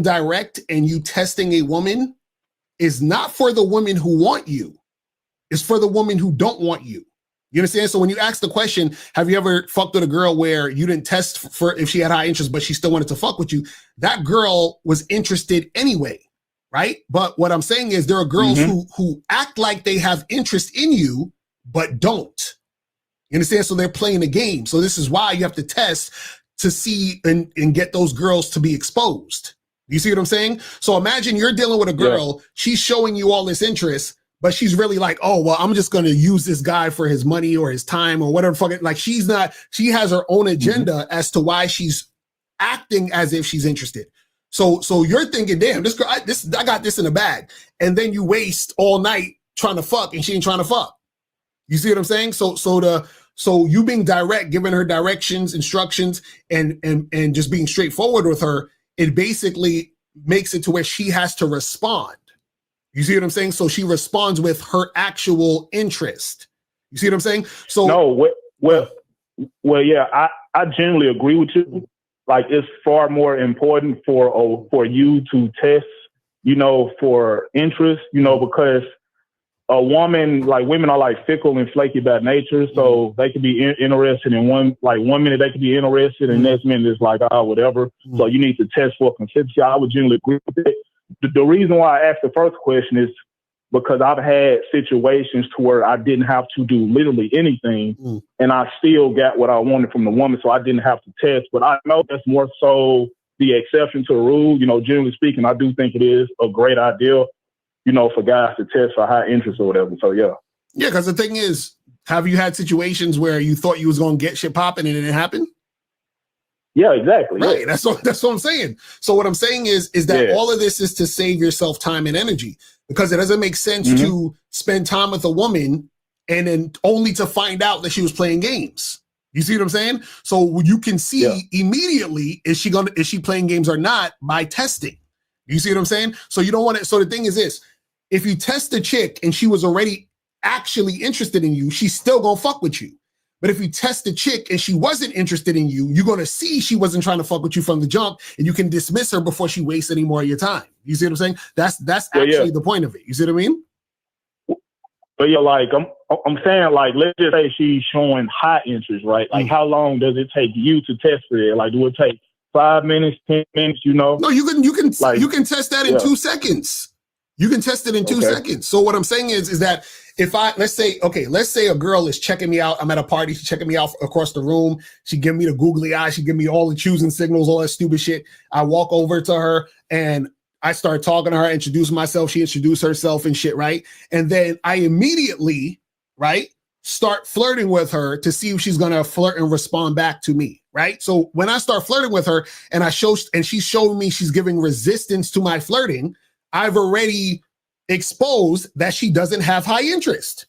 direct and you testing a woman is not for the women who want you. It's for the women who don't want you. You understand? So when you ask the question, have you ever fucked with a girl where you didn't test for if she had high interest, but she still wanted to fuck with you? That girl was interested anyway, right? But what I'm saying is there are girls who act like they have interest in you, but don't. You understand? So they're playing the game. So this is why you have to test to see and get those girls to be exposed. You see what I'm saying? So imagine you're dealing with a girl, she's showing you all this interest, but she's really like, oh, well, I'm just going to use this guy for his money or his time or whatever. Fucking, like she has her own agenda as to why she's acting as if she's interested. So you're thinking, damn, this girl, I got this in the bag. And then you waste all night trying to fuck and she ain't trying to fuck. You see what I'm saying? So you being direct, giving her directions, instructions, and just being straightforward with her, it basically makes it to where she has to respond. You see what I'm saying? So she responds with her actual interest. You see what I'm saying? So no, well, yeah, I generally agree with you. Like it's far more important for you to test, for interest, because a woman, like women are like fickle and flaky by nature. So they could be interested in one minute they could be interested and next minute it's like, whatever. So you need to test for consistency. I would generally agree with it. The reason why I asked the first question is because I've had situations to where I didn't have to do literally anything and I still got what I wanted from the woman. So I didn't have to test, but I know that's more so the exception to the rule. Generally speaking, I do think it is a great idea, for guys to test for high interest or whatever. So yeah. Yeah. Cause the thing is, have you had situations where you thought you was going to get shit popping and it didn't happen? Yeah, exactly. Right. Yeah. That's what I'm saying. So what I'm saying is that all of this is to save yourself time and energy, because it doesn't make sense to spend time with a woman and then only to find out that she was playing games. You see what I'm saying? So you can see immediately, is she playing games or not by testing. You see what I'm saying? So you don't want to. So the thing is this, if you test the chick and she was already actually interested in you, she's still going to fuck with you. But if you test the chick and she wasn't interested in you, you're going to see she wasn't trying to fuck with you from the jump, and you can dismiss her before she wastes any more of your time. You see what I'm saying? That's actually the point of it. You see what I mean? But yeah, like I'm saying, like, let's just say she's showing high interest, right? Like, how long does it take you to test for it? Like, do it take 5 minutes, 10 minutes? No, you can test that in 2 seconds. You can test it in 2 seconds. So what I'm saying is that if let's say a girl is checking me out. I'm at a party. She's checking me out across the room. She give me the googly eye. She give me all the choosing signals, all that stupid shit. I walk over to her and I start talking to her, introduce myself. She introduced herself and shit, right? And then I immediately, right, start flirting with her to see if she's going to flirt and respond back to me, right? So when I start flirting with her and she's showing me she's giving resistance to my flirting, I've already exposed that she doesn't have high interest.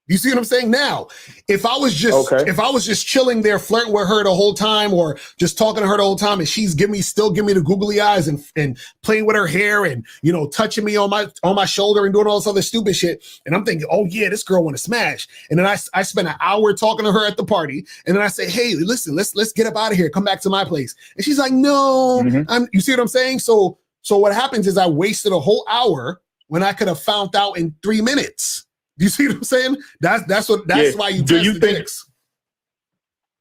You see what I'm saying? Now, if I was just chilling there flirting with her the whole time, or just talking to her the whole time, and she's still giving me the googly eyes and playing with her hair and, touching me on my shoulder and doing all this other stupid shit, and I'm thinking, oh yeah, this girl want to smash. And then I spend an hour talking to her at the party, and then I say, hey, listen, let's get up out of here, come back to my place. And she's like, no, you see what I'm saying? So what happens is I wasted a whole hour when I could have found out in 3 minutes. Do you see what I'm saying? That's why you test the dicks.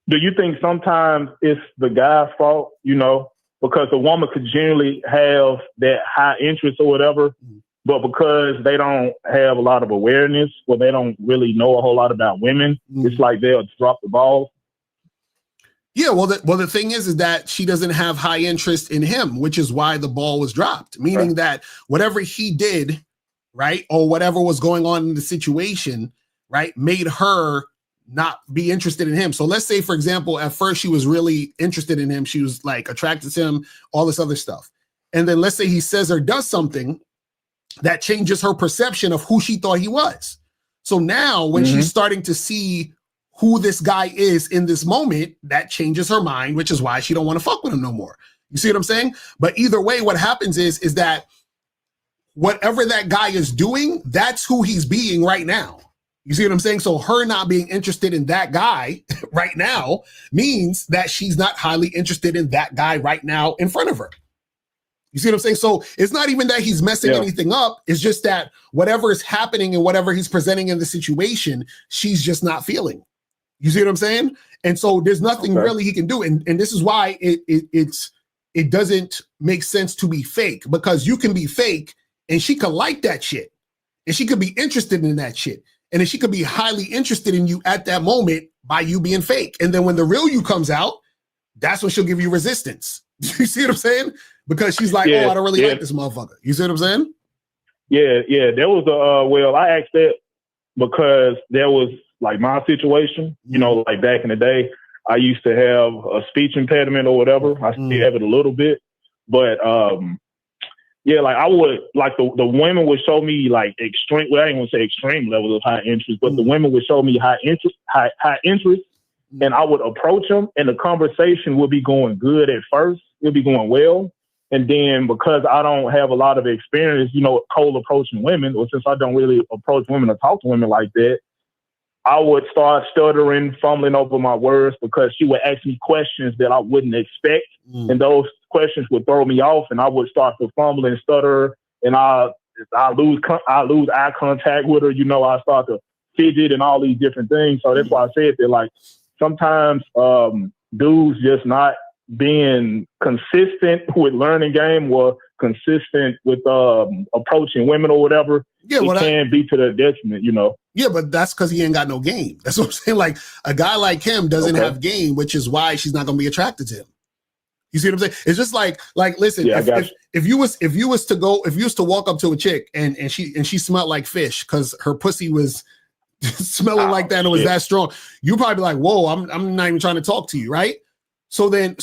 Do you think sometimes it's the guy's fault, because the woman could generally have that high interest or whatever, but because they don't have a lot of awareness, or they don't really know a whole lot about women, it's like they'll drop the ball? Yeah, well, the thing is that she doesn't have high interest in him, which is why the ball was dropped, meaning that whatever he did, right, or whatever was going on in the situation, right, made her not be interested in him. So let's say, for example, at first she was really interested in him. She was like attracted to him, all this other stuff. And then let's say he says or does something that changes her perception of who she thought he was. So now when she's starting to see who this guy is in this moment, that changes her mind, which is why she don't want to fuck with him no more. You see what I'm saying? But either way, what happens is that whatever that guy is doing, that's who he's being right now. You see what I'm saying? So her not being interested in that guy right now means that she's not highly interested in that guy right now in front of her. You see what I'm saying? So it's not even that he's messing anything up. It's just that whatever is happening and whatever he's presenting in the situation, she's just not feeling. You see what I'm saying? And so there's nothing really he can do. And this is why it doesn't make sense to be fake, because you can be fake and she could like that shit. And she could be interested in that shit. And then she could be highly interested in you at that moment by you being fake. And then when the real you comes out, that's when she'll give you resistance. You see what I'm saying? Because she's like, oh, I don't really like this motherfucker. You see what I'm saying? Yeah. There was I asked that because there was like my situation, you know, like back in the day, I used to have a speech impediment or whatever. I still have it a little bit, but like I would, like the women would show me like extreme, well, I ain't gonna say extreme levels of high interest, but the women would show me high interest, and I would approach them and the conversation would be going good at first. It'll be going well. And then because I don't have a lot of experience, you know, cold approaching women, or since I don't really approach women or talk to women like that, I would start stuttering, fumbling over my words because she would ask me questions that I wouldn't expect. And those questions would throw me off and I would start to fumble and stutter and I lose eye contact with her. You know, I start to fidget and all these different things. So that's why I said that, like, sometimes dudes just not being consistent with learning game or consistent with approaching women or whatever, it can be to their detriment, you know. Yeah, but that's because he ain't got no game. That's what I'm saying. Like, a guy like him doesn't have game, which is why she's not gonna be attracted to him. You see what I'm saying? It's just like listen, if you was to walk up to a chick and she smelled like fish because her pussy was smelling like that and it was that strong, you'd probably be like, whoa, I'm not even trying to talk to you, right? So then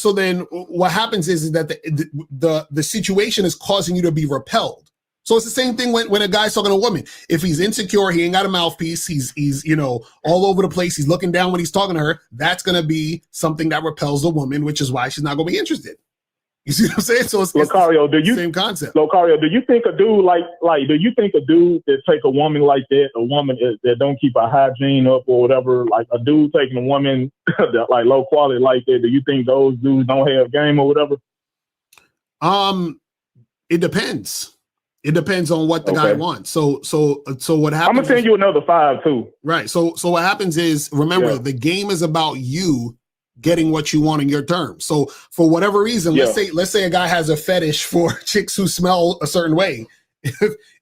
what happens is that the situation is causing you to be repelled. So it's the same thing when a guy's talking to a woman. If he's insecure, he ain't got a mouthpiece, he's you know, all over the place, he's looking down when he's talking to her, that's gonna be something that repels the woman, which is why she's not gonna be interested. You see what I'm saying? So it's Locario, same concept. Locario, do you think a dude do you think a dude that take a woman like that, a woman that don't keep her hygiene up or whatever, like a dude taking a woman that like low quality like that, do you think those dudes don't have game or whatever? It depends. It depends on what the guy wants. So what happens? I'm gonna send you another 5 too. Right. So what happens is, remember, the game is about you getting what you want in your terms. So for whatever reason, let's say a guy has a fetish for chicks who smell a certain way.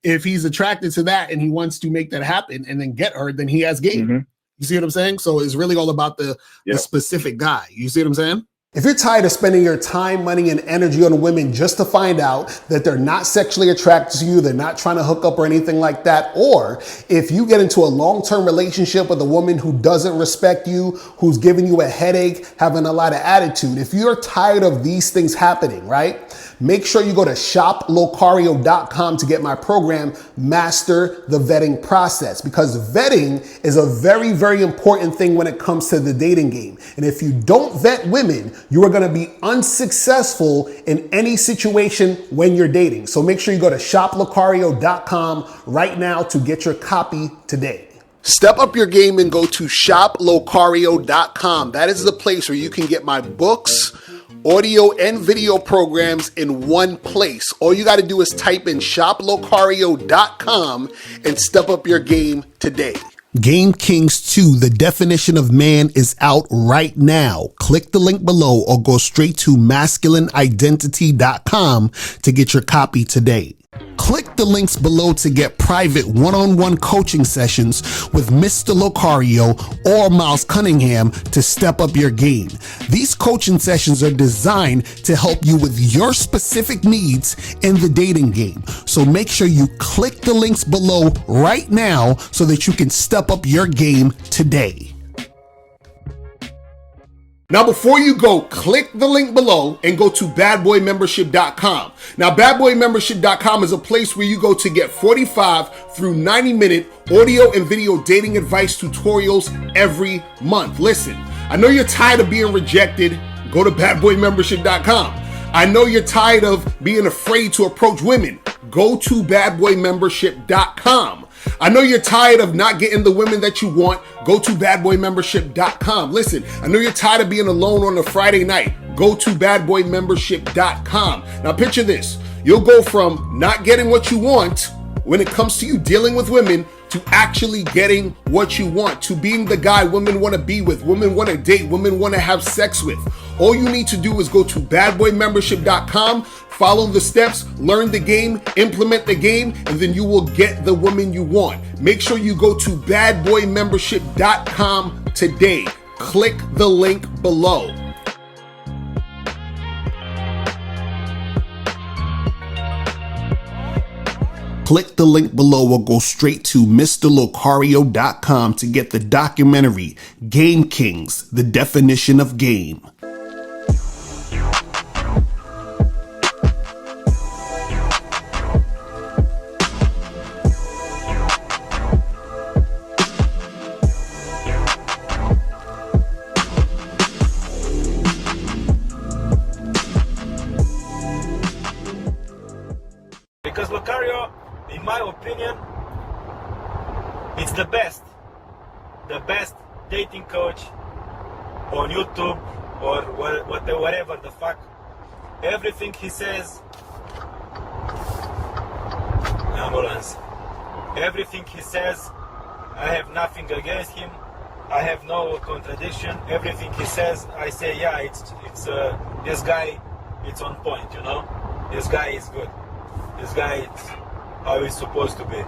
If he's attracted to that and he wants to make that happen and then get her, then he has game. You see what I'm saying? So it's really all about the specific guy. You see what I'm saying? If you're tired of spending your time, money, and energy on women just to find out that they're not sexually attracted to you, they're not trying to hook up or anything like that, or if you get into a long-term relationship with a woman who doesn't respect you, who's giving you a headache, having a lot of attitude, if you're tired of these things happening, right? Make sure you go to shoplocario.com to get my program, Master the Vetting Process, because vetting is a very, very important thing when it comes to the dating game. And if you don't vet women, you are going to be unsuccessful in any situation when you're dating. So make sure you go to shoplocario.com right now to get your copy today. Step up your game and go to shoplocario.com. That is the place where you can get my books, audio and video programs in one place. All you got to do is type in shoplocario.com and step up your game today. Game Kings 2, the definition of man, is out right now. Click the link below or go straight to masculineidentity.com to get your copy today. Click the links below to get private one-on-one coaching sessions with Mr. Locario or Miles Cunningham to step up your game. These coaching sessions are designed to help you with your specific needs in the dating game. So make sure you click the links below right now so that you can step up your game today. Now, before you go, click the link below and go to badboymembership.com. Now, badboymembership.com is a place where you go to get 45 through 90-minute audio and video dating advice tutorials every month. Listen, I know you're tired of being rejected. Go to badboymembership.com. I know you're tired of being afraid to approach women. Go to badboymembership.com. I know you're tired of not getting the women that you want. Go to badboymembership.com. Listen, I know you're tired of being alone on a Friday night. Go to badboymembership.com. Now picture this. You'll go from not getting what you want when it comes to you dealing with women to actually getting what you want, to being the guy women want to be with, women want to date, women want to have sex with. All you need to do is go to badboymembership.com, follow the steps, learn the game, implement the game, and then you will get the woman you want. Make sure you go to badboymembership.com today. Click the link below. Click the link below or go straight to mr.locario.com to get the documentary, Game Kings, The Definition of Game. Because Locario, in my opinion, it's the best dating coach on YouTube or whatever the fuck. Everything he says, ambulance. Everything he says, I have nothing against him. I have no contradiction. Everything he says, I say, yeah, it's this guy, it's on point, you know. This guy is good. This guy is how he's supposed to be.